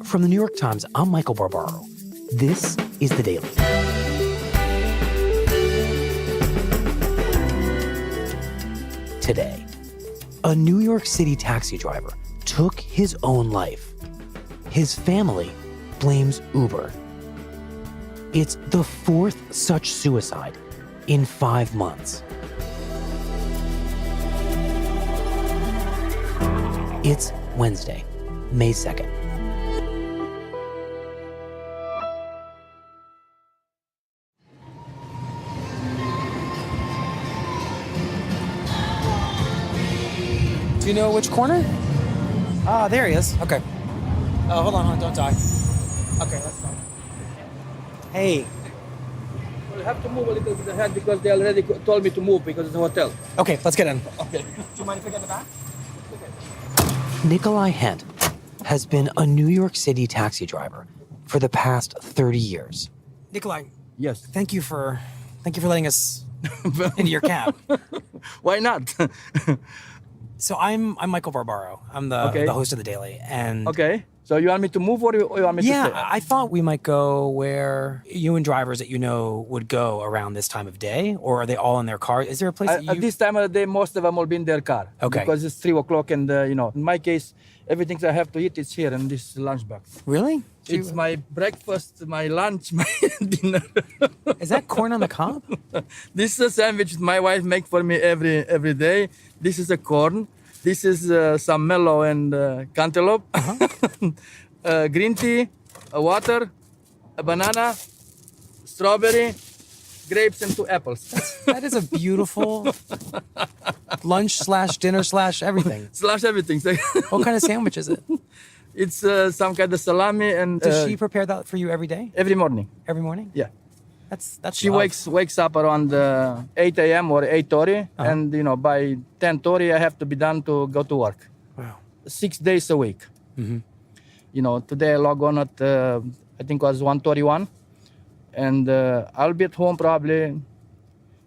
From the New York Times, I'm Michael Barbaro. This is The Daily. Today, a New York City taxi driver took his own life. His family blames Uber. It's the fourth such suicide in 5 months. It's Wednesday, May 2nd. Do you know which corner? Ah, there he is. Okay. Hold on, don't die. Okay, let's go. Hey. Well, you have to move a little bit ahead because they already told me to move because it's a hotel. Okay, let's get in. Okay. Do you mind if I get in the back? Okay. Nicolae Hent has been a New York City taxi driver for the past 30 years. Nicolae. Yes. Thank you for letting us into your cab. Why not? So I'm Michael Barbaro. I'm the host of The Daily. And okay. So you want me to move or you want me to stay? Yeah, I thought we might go where you and drivers that you know would go around this time of day, or are they all in their car? Is there a place that you... At this time of the day, most of them will be in their car. Okay. Because it's 3 o'clock and, in my case, everything I have to eat is here in this lunchbox. Really? It's my breakfast, my lunch, my dinner. Is that corn on the cob? This is a sandwich my wife makes for me every day. This is a corn. This is some mellow and cantaloupe. Green tea, water, a banana, strawberry, grapes, and 2 apples. That is a beautiful lunch / dinner / everything. Slash everything. What kind of sandwich is it? It's some kind of salami and... Does she prepare that for you every day? Every morning. Every morning? Yeah. That's She love. wakes up around 8 a.m. or 8:30, and by 10:30 I have to be done to go to work. Wow. 6 days a week. Mm-hmm. Today I log on at I think it was 1:31, and I'll be at home probably,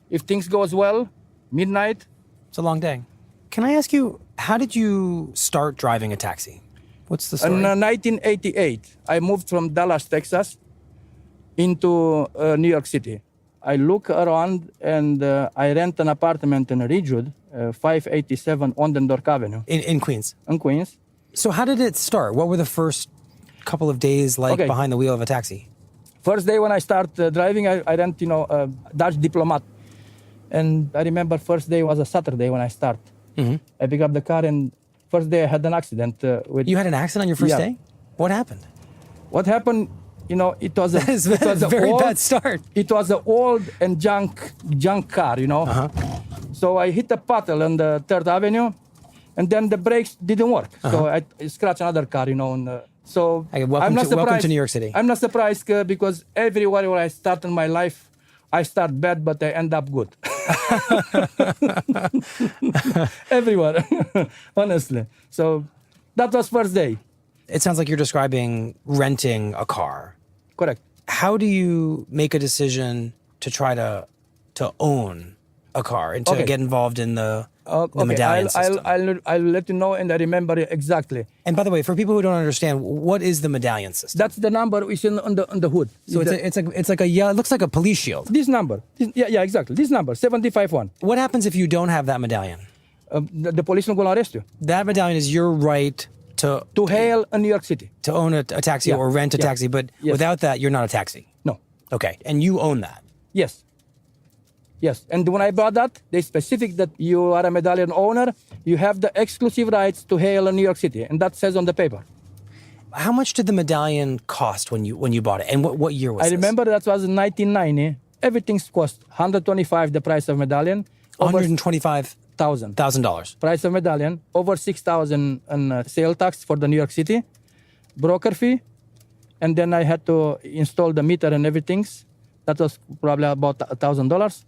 if things goes well, midnight. It's a long day. Can I ask you, how did you start driving a taxi? What's the story? In 1988, I moved from Dallas, Texas, into New York City. I look around and I rent an apartment in Ridgewood, 587 Ondendorf Avenue. In Queens? In Queens. So how did it start? What were the first couple of days like behind the wheel of a taxi? First day when I start driving, I rent, a Dutch Diplomat. And I remember first day was a Saturday when I start. Mm-hmm. I pick up the car and first day I had an accident. You had an accident on your first day? What happened? What happened? It was a very bad start. It was an old and junk car, So I hit a puddle on the 3rd Avenue, and then the brakes didn't work. So I scratched another car, so welcome to New York City. I'm not surprised because everywhere where I start in my life, I start bad, but I end up good. Everywhere, honestly. So that was first day. It sounds like you're describing renting a car. Correct. How do you make a decision to try to own a car and to get involved in the medallion system? I'll let you know, and I remember it exactly. And by the way, for people who don't understand, what is the medallion system? That's the number we see on the hood. So it's like it looks like a police shield. This number. Yeah, exactly. This number, 751. What happens if you don't have that medallion? The police will go arrest you. That medallion is your right to hail in New York City. To own a taxi or rent a taxi, but without that, you're not a taxi. No. Okay, and you own that. Yes. Yes, and when I bought that, they specific that you are a medallion owner, you have the exclusive rights to hail in New York City, and that says on the paper. How much did the medallion cost when you bought it, and what year was I this? remember that was in 1990. Everything cost $125 the price of medallion. $125,000 price of medallion, over $6,000 in sale tax for the New York City, broker fee, and then I had to install the meter and everything. That was probably about $1,000.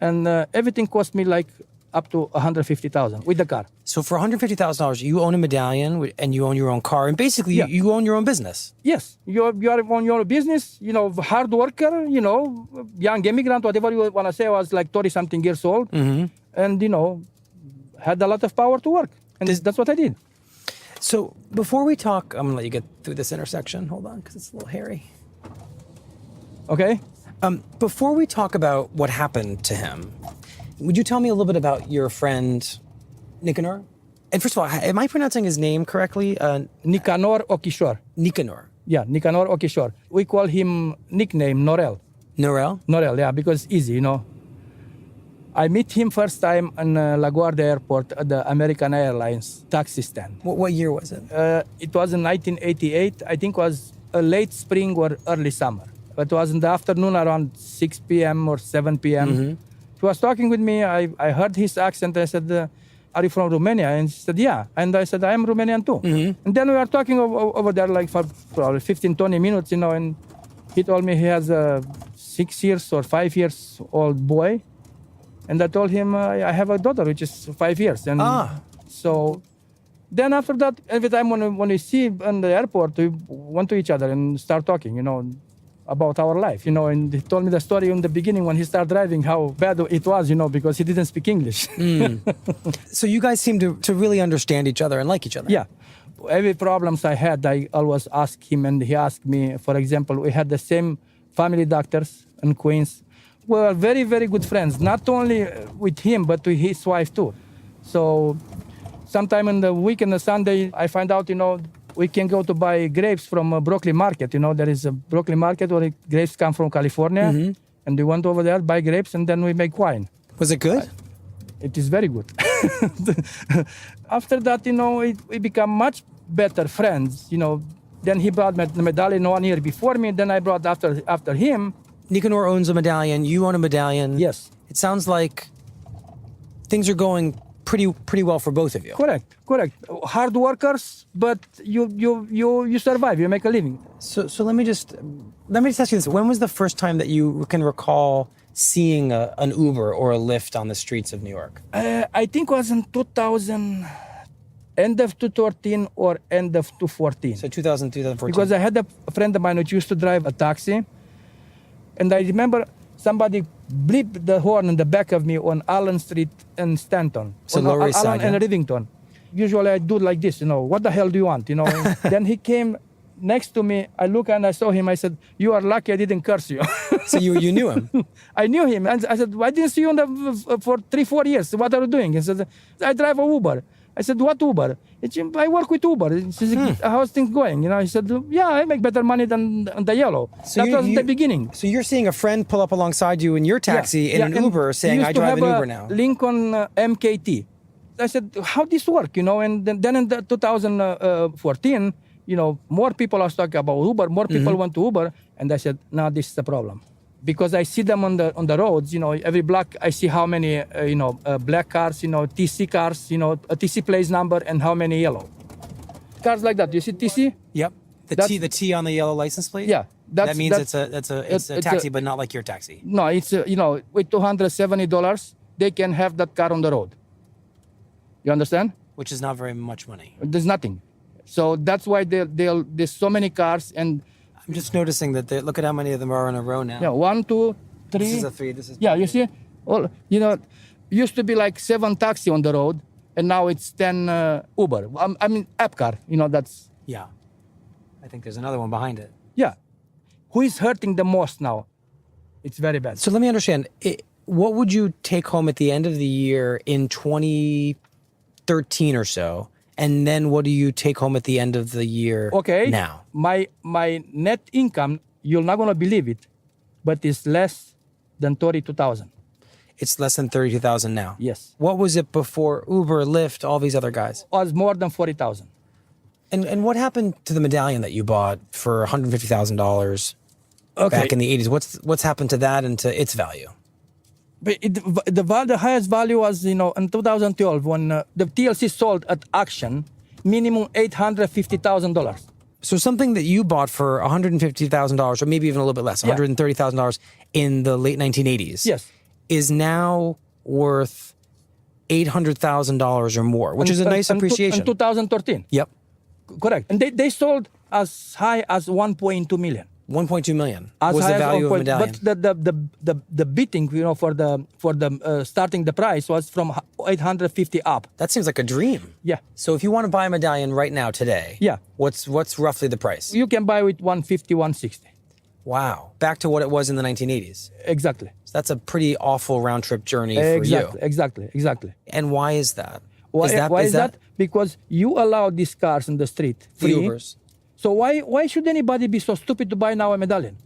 And everything cost me like up to $150,000 with the car. So for $150,000, you own a medallion and you own your own car, and basically you own your own business. Yes, you are on your own business. Hard worker. Young immigrant, whatever you want to say. I was like 30-something years old, and had a lot of power to work, and that's what I did. So before we talk, I'm gonna let you get through this intersection. Hold on, because it's a little hairy. Okay. Before we talk about what happened to him, would you tell me a little bit about your friend Nicanor? And first of all, am I pronouncing his name correctly? Nicanor Ochisor. Nicanor. Yeah, Nicanor Ochisor. We call him nickname Norel. Norel? Norel, yeah, because easy, you know. I met him first time in LaGuardia Airport at the American Airlines taxi stand. What year was it? It was in 1988. I think it was a late spring or early summer. But it was in the afternoon around 6 p.m. or 7 p.m. Mm-hmm. He was talking with me. I heard his accent. I said, are you from Romania? And he said, yeah. And I said, I am Romanian too. Mm-hmm. And then we were talking over there like for probably 15, 20 minutes, you know, and he told me he has a 6 years or 5 years old boy. And I told him, I have a daughter, which is 5 years. And so then after that, every time when we see in the airport, we went to each other and start talking, you know, about our life, you know. And he told me the story in the beginning when he started driving, how bad it was, you know, because he didn't speak English. So you guys seem to really understand each other and like each other. Yeah. Every problems I had, I always ask him and he asked me. For example, we had the same family doctors in Queens. We were very, very good friends, not only with him, but with his wife too. So sometime in the week, on the Sunday, I find out, you know, we can go to buy grapes from Brooklyn Market. You know, there is a Brooklyn Market where the grapes come from California. Mm-hmm. And we went over there, buy grapes, and then we make wine. Was it good? It is very good. After that, you know, we become much better friends, you know. Then he brought the medallion 1 year before me, then I brought after him. Nicanor owns a medallion, you own a medallion. Yes. It sounds like things are going pretty well for both of you. Correct. Hard workers, but you survive, you make a living. So let me just ask you this. When was the first time that you can recall seeing an Uber or a Lyft on the streets of New York? I think it was in 2000, end of 2013 or end of 2014. So 2014. Because I had a friend of mine who used to drive a taxi. And I remember somebody bleeped the horn in the back of me on Allen Street in Stanton. So Lower East Side, Allen and Rivington. Usually I do like this, you know, what the hell do you want, you know? Then he came next to me. I look and I saw him. I said, you are lucky I didn't curse you. So you knew him? I knew him. And I said, I didn't see you for 3-4 years. What are you doing? He said, I drive a Uber. I said, what Uber? I work with Uber. He said, how's things going? You know, he said, yeah, I make better money than the yellow. So that was the beginning. So you're seeing a friend pull up alongside you in your taxi in an Uber saying, I drive an Uber now. Lincoln MKT. I said, how this work, you know? And then in 2014, you know, more people are talking about Uber, more people went to Uber. And I said, no, this is the problem. Because I see them on the roads, you know, every block I see how many, black cars, you know, TC cars, you know, a TC plates number and how many yellow. Cars like that, you see TC? Yep. The T on the yellow license plate? Yeah. That means it's a taxi, but not like your taxi. No, it's, you know, with $270, they can have that car on the road. You understand? Which is not very much money. There's nothing. So that's why there's so many cars. And I'm just noticing that look at how many of them are in a row now. Yeah, 1, 2, 3. This is a 3. This is you see? Well, you know, used to be like 7 taxi on the road, and now it's 10 Uber. I mean, app car. You know, that's. Yeah. I think there's another one behind it. Yeah. Who is hurting the most now? It's very bad. So let me understand. What would you take home at the end of the year in 2013 or so? And then what do you take home at the end of the year now? My net income, you're not going to believe it, but it's less than $32,000. It's less than $32,000 now? Yes. What was it before Uber, Lyft, all these other guys? It was more than $40,000. And what happened to the medallion that you bought for $150,000 back in the 80s? What's happened to that and to its value? But the highest value was, you know, in 2012 when the TLC sold at auction, minimum $850,000. So something that you bought for $150,000 or maybe even a little bit less, $130,000 in the late 1980s, yes, is now worth $800,000 or more, which is a nice appreciation. In 2013. Yep. Correct. And they sold as high as 1.2 million. 1.2 million As was the high as value of 1 medallion. But the bidding, for the starting the price was from 850 up. That seems like a dream. Yeah, So if you want to buy a medallion right now today, Yeah. what's roughly the price? you can buy with 150, 160. Wow. Back to what it was in the 1980s. Exactly. So that's a pretty awful round trip journey for Exactly. you. Exactly. And why is that? Why is that? Because you allow these cars in the street the free. Ubers? So why should anybody be so stupid to buy now a medallion?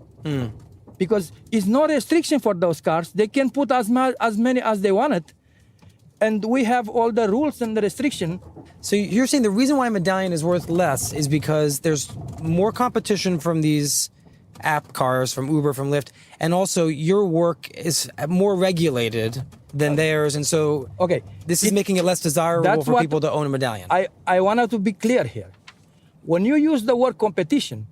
Because it's no restriction for those cars. They can put as many as they wanted, and we have all the rules and the restriction. So you're saying the reason why a medallion is worth less is because there's more competition from these app cars, from Uber, from Lyft, and also your work is more regulated than theirs, and so this is making it less desirable for people to own a medallion. I wanted to be clear here. When you use the word competition,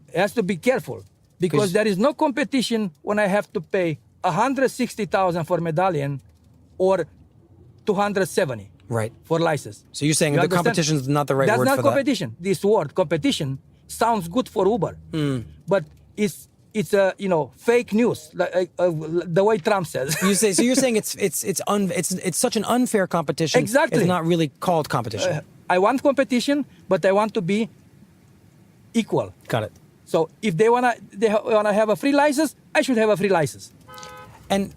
it has to be careful, because there is no competition when I have to pay 160,000 for medallion or 270 for license. So you're saying the competition is not the right word for that? That's not competition. This word competition sounds good for Uber, but it's fake news, like, the way Trump says. You're saying it's such an unfair competition. Exactly. It's not really called competition. I want competition, but I want to be equal. Got it. So if they wanna have a free license, I should have a free license. And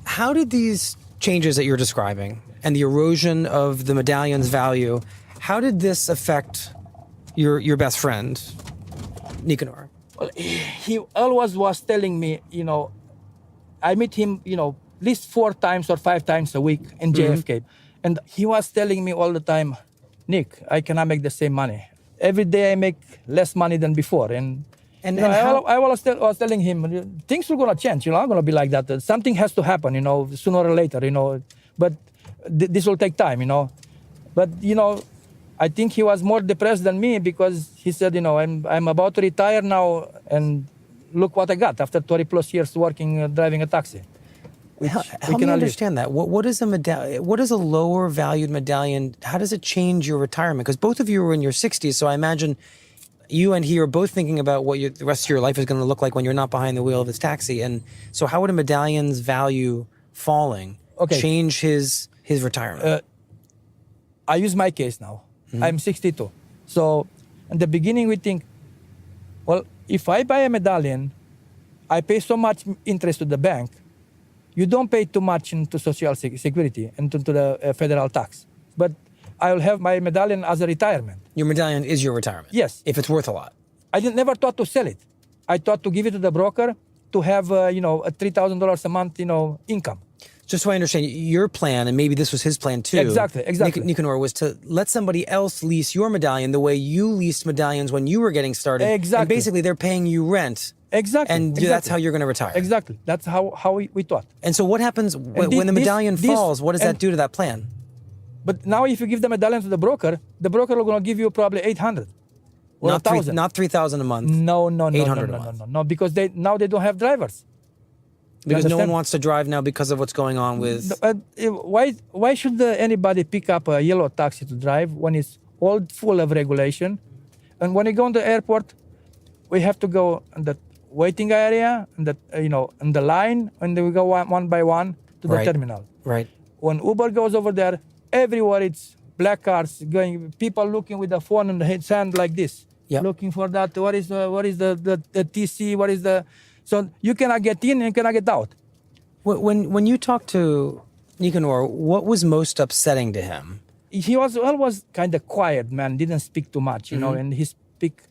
how did these changes that you're describing and the erosion of the medallion's value, how did this affect your best friend, Nicanor? Well, he always was telling me, I meet him, at least 4 times or 5 times a week in JFK. And he was telling me all the time, Nick, I cannot make the same money. Every day I make less money than before. I was telling him, things are going to change, not going to be like that. Something has to happen, sooner or later, but this will take time, But, I think he was more depressed than me, because he said, I'm about to retire now, and look what I got after 20 plus years working, driving a taxi. Help me understand that. What is a medallion? What is a lower valued medallion? How does it change your retirement? Because both of you are in your 60s, so I imagine you and he are both thinking about what the rest of your life is going to look like when you're not behind the wheel of this taxi. And so how would a medallion's value falling change his retirement? I use my case now. I'm 62. So in the beginning we think, well, if I buy a medallion, I pay so much interest to the bank. You don't pay too much into Social Security and to the federal tax. But I will have my medallion as a retirement. Your medallion is your retirement? Yes. If it's worth a lot? I never thought to sell it. I thought to give it to the broker to have, a $3,000 a month, income. Just so I understand, your plan, and maybe this was his plan too. Exactly. Nicanor, was to let somebody else lease your medallion the way you leased medallions when you were getting started. Exactly. And basically they're paying you rent. Exactly. And that's how you're going to retire. Exactly. That's how we thought. And so what happens when the medallion falls? What does that do to that plan? But now if you give the medallion to the broker will going to give you probably 800 or not 1,000. Not 3,000 a month. No, 800 a month. No, because they don't have drivers. Because no one wants to drive now because of what's going on with... Why should anybody pick up a yellow taxi to drive when it's all full of regulation? And when you go in the airport, we have to go in the waiting area, and in the line, and then we go one by one to the terminal. Right. When Uber goes over there, everywhere it's black cars going, people looking with the phone in the hand like this, looking for that. What is the TC? What is the... So you cannot get in and you cannot get out. When you talked to Nicanor, what was most upsetting to him? He was always kind of quiet, man. Didn't speak too much, and he speak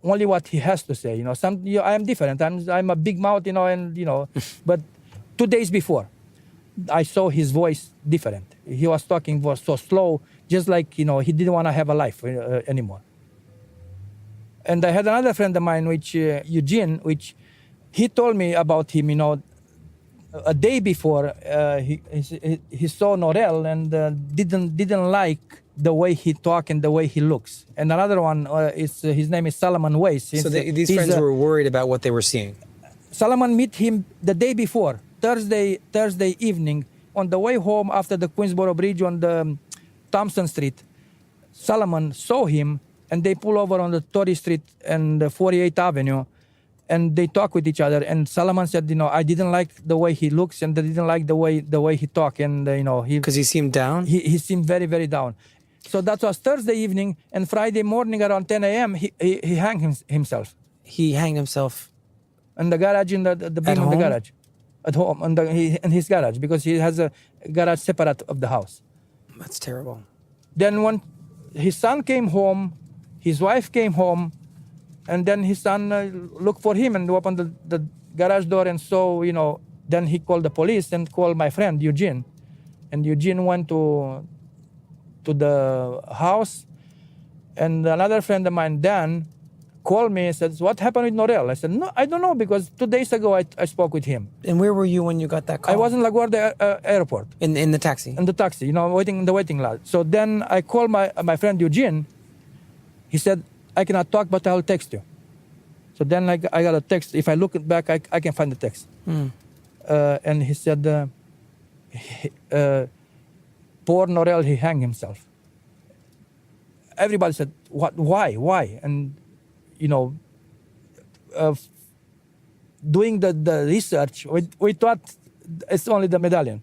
only what he has to say. I am different. I'm a big mouth, But 2 days before, I saw his voice different. He was talking so slow, just like he didn't want to have a life anymore. And I had another friend of mine, which Eugene, which he told me about him. A day before, he saw Norel and didn't like the way he talk and the way he looks. And another one his name is Solomon Weiss. So these friends were worried about what they were seeing. Solomon met him the day before, Thursday evening, on the way home after the Queensboro Bridge on the Thompson Street. Solomon saw him and they pull over on the Torrey Street and the 48th Avenue, and they talk with each other. And Solomon said, I didn't like the way he looks, and I didn't like the way he talk, and Because he seemed down? he seemed very, very down. So that was Thursday evening, and Friday morning around 10 a.m. he hanged himself. He hanged himself In the garage, in the beam of the garage, at home, in his garage, because he has a garage separate of the house. That's terrible. Then when his son came home, his wife came home, and then his son looked for him and opened the garage door, and so, then he called the police and called my friend Eugene. And Eugene went to the house, and another friend of mine, Dan, called me and said, "What happened with Norel?" I said, "No, I don't know, because 2 days ago I spoke with him." And where were you when you got that call? I was in LaGuardia airport. In the taxi? In the taxi, waiting in the waiting lot. So then I called my friend Eugene. He said, "I cannot talk, but I'll text you." So then I got a text. If I look it back, I can find the text. And he said, "Poor Norel, he hanged himself." Everybody said, "What? Why?" And doing the research, we thought it's only the medallion.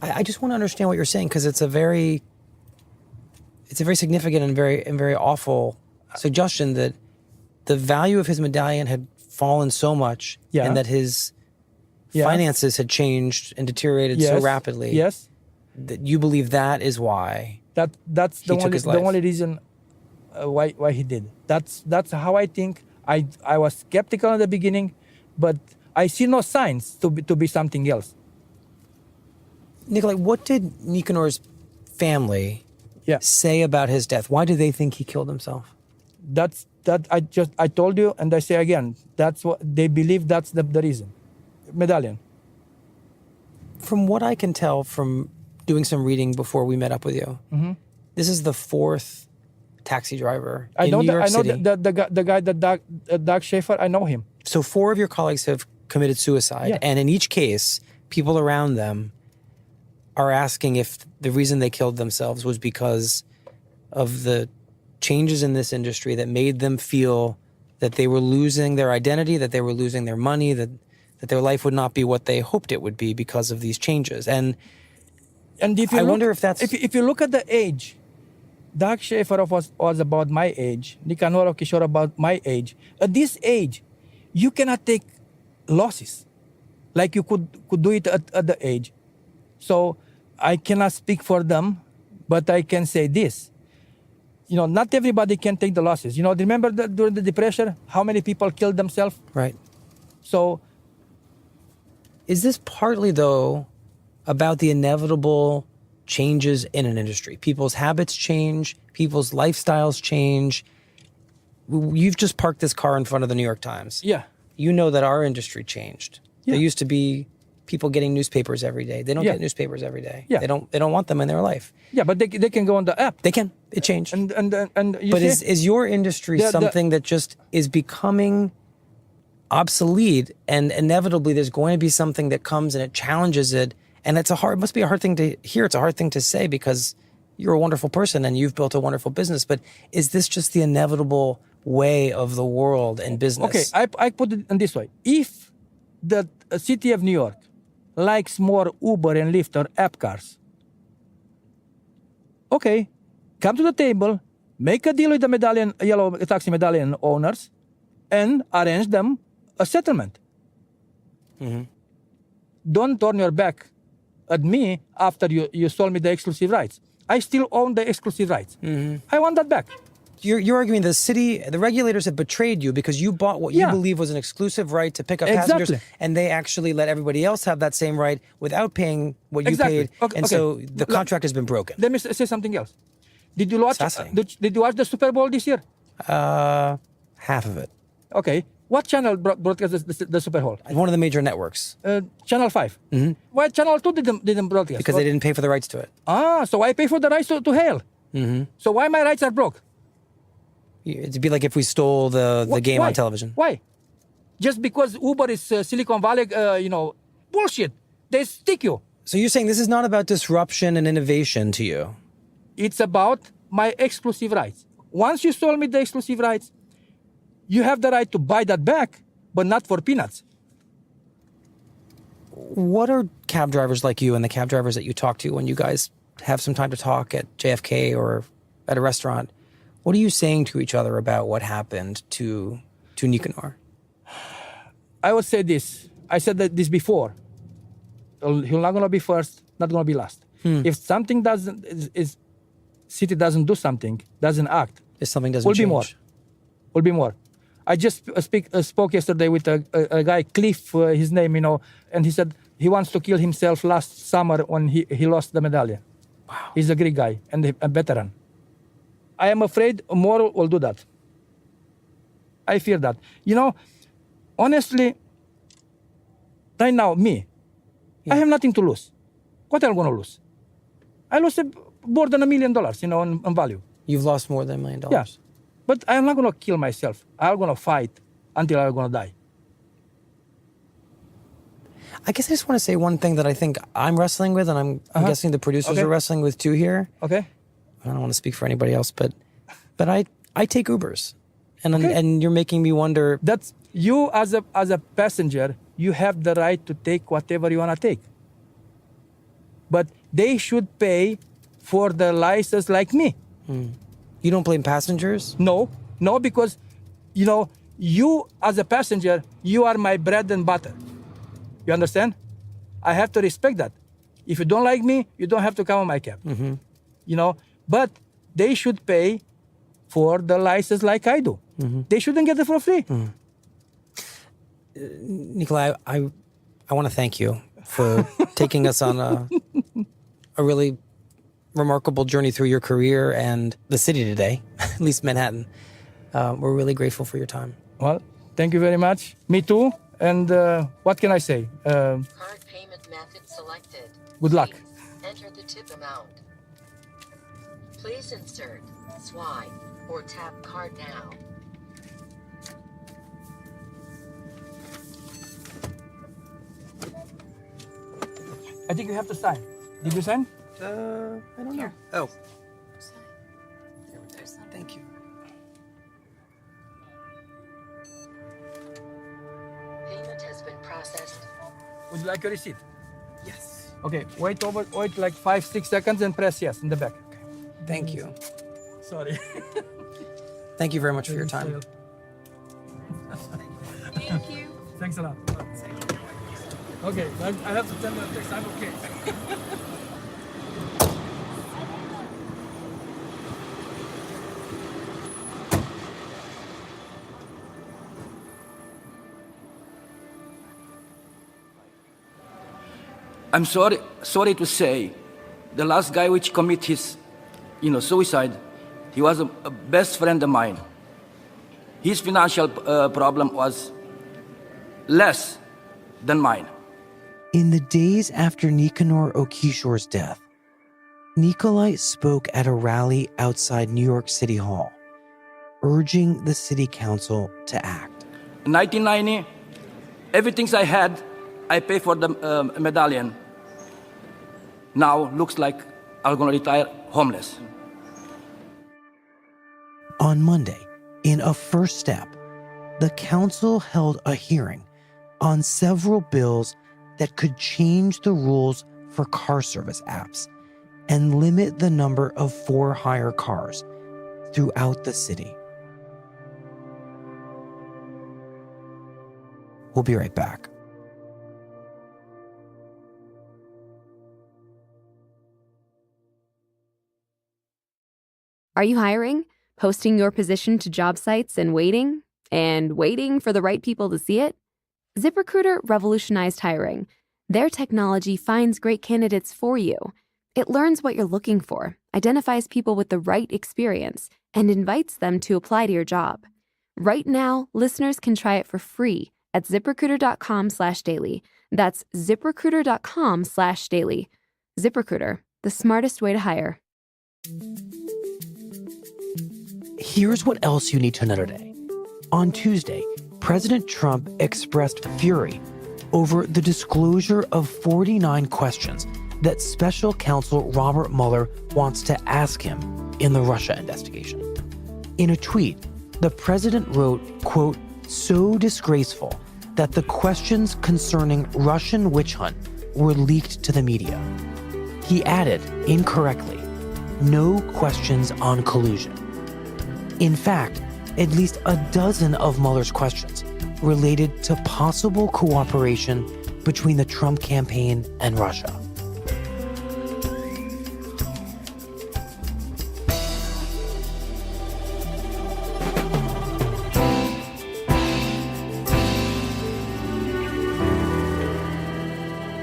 I just want to understand what you're saying, because it's a very significant and very awful suggestion that the value of his medallion had fallen so much, and that his finances had changed and deteriorated so rapidly. Yes, that you believe that is why that's the only reason why he did. That's how I think. I was skeptical in the beginning, but I see no signs to be something else. Nicolae, what did Nicanor's family say about his death? Why do they think he killed himself? I told you, and I say again, that's what they believe. That's the reason. Medallion. From what I can tell from doing some reading before we met up with you, this is the fourth taxi driver in New York City. the guy, Doug Schaefer. I know him. So 4 of your colleagues have committed suicide, and in each case, people around them are asking if the reason they killed themselves was because of the changes in this industry that made them feel that they were losing their identity, that they were losing their money, that their life would not be what they hoped it would be because of these changes. And if you wonder if that's... If you look at the age, Doug Schaefer was about my age, Nicanor Ochisor about my age. At this age, you cannot take losses like you could do it at the age. So I cannot speak for them, but I can say this. Not everybody can take the losses. Remember during the Depression, how many people killed themselves? Right. So... Is this partly, though, about the inevitable changes in an industry? People's habits change, people's lifestyles change. You've just parked this car in front of the New York Times. Yeah. You know that our industry changed. Yeah. There used to be people getting newspapers every day. They don't get newspapers every day. Yeah. They don't want them in their life. Yeah, but they can go on the app. They can. It changed. And you but see, is your industry something that just is becoming obsolete, and inevitably there's going to be something that comes and it challenges it, and it must be a hard thing to hear. It's a hard thing to say because you're a wonderful person and you've built a wonderful business. But is this just the inevitable way of the world and business? Okay, I put it in this way. If the city of New York likes more Uber and Lyft or app cars, okay, come to the table, make a deal with the yellow taxi medallion owners, and arrange them a settlement. Don't turn your back at me after you sold me the exclusive rights. I still own the exclusive rights. I want that back. You're arguing the regulators have betrayed you because you bought what you believe was an exclusive right to pick up passengers, and they actually let everybody else have that same right without paying what you paid, so the contract has been broken. Let me say something else. Did you watch the Super Bowl this year? Half of it. Okay. What channel broadcast the Super Bowl? One of the major networks. Channel 5. Why Channel 2 didn't broadcast? Because they didn't pay for the rights to it. So I pay for the rights to hail. So why my rights are broke? It'd be like if we stole the game on television. Why? Just because Uber is Silicon Valley, bullshit. They stick you. So you're saying this is not about disruption and innovation to you? It's about my exclusive rights. once you sold me the exclusive rights, you have the right to buy that back, but not for peanuts. What are cab drivers like you and the cab drivers that you talk to when you guys have some time to talk at JFK or at a restaurant? What are you saying to each other about what happened to Nicanor? I would say this. I said this before. He's not going to be first, not going to be last. If something city doesn't do something, doesn't act, If something doesn't will change. Will be more. I just spoke yesterday with a guy, Cliff, his name, and he said he wants to kill himself last summer when he lost the medallion. Wow. He's a Greek guy and a veteran. I am afraid more will do that. I fear that. Honestly, right now, me, I have nothing to lose. What am I going to lose? I lost more than $1 million, on value. You've lost more than $1 million. Yeah. But I'm not going to kill myself. I'm going to fight until I'm going to die. I guess I just want to say one thing that I think I'm wrestling with, and I'm guessing the producers are wrestling with too here. Okay. I don't want to speak for anybody else, but I take Ubers, and you're making me wonder. That's you as a passenger. You have the right to take whatever you want to take. But they should pay for the license like me. You don't blame passengers? No, because, you as a passenger, you are my bread and butter. You understand? I have to respect that. If you don't like me, you don't have to come on my cab. But they should pay for the license like I do. They shouldn't get it for free. Nicolae, I want to thank you for taking us on a really remarkable journey through your career and the city today, at least Manhattan. We're really grateful for your time. Well, thank you very much. Me too. And what can I say? Card payment method selected. Good luck. Please enter the tip amount. Please insert, swipe, or tap card now. I think you have to sign. Did you sign? I don't know. Oh, thank you. Payment has been processed. Would you like a receipt? Yes. Okay, wait like 5-6 seconds and press yes in the back. Thank you. Sorry. Thank you very much for your time. Thank you. Thanks a lot. Okay, I have to tell you next time, okay. I'm sorry to say, the last guy which commit his, suicide, he was a best friend of mine. His financial problem was less than mine. In the days after Nicanor Ochisor's death, Nicolae spoke at a rally outside New York City Hall, urging the city council to act. In 1990, everything I had, I paid for the medallion. Now looks like I'm gonna retire homeless. On Monday, in a first step, the council held a hearing on several bills that could change the rules for car service apps and limit the number of for-hire cars throughout the city. We'll be right back. Are you hiring? Posting your position to job sites and waiting for the right people to see it? ZipRecruiter revolutionized hiring. Their technology finds great candidates for you. It learns what you're looking for, identifies people with the right experience, and invites them to apply to your job. Right now, listeners can try it for free at ZipRecruiter.com/daily. That's ZipRecruiter.com/daily. ZipRecruiter, the smartest way to hire. Here's what else you need to know today. On Tuesday, President Trump expressed fury over the disclosure of 49 questions that special counsel Robert Mueller wants to ask him in the Russia investigation. In a tweet, the president wrote, quote, "so disgraceful that the questions concerning Russian witch hunt were leaked to the media." He added, incorrectly, "no questions on collusion." In fact, at least a dozen of Mueller's questions related to possible cooperation between the Trump campaign and Russia.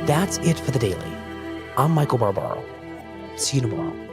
That's it for the Daily. I'm Michael Barbaro. See you tomorrow.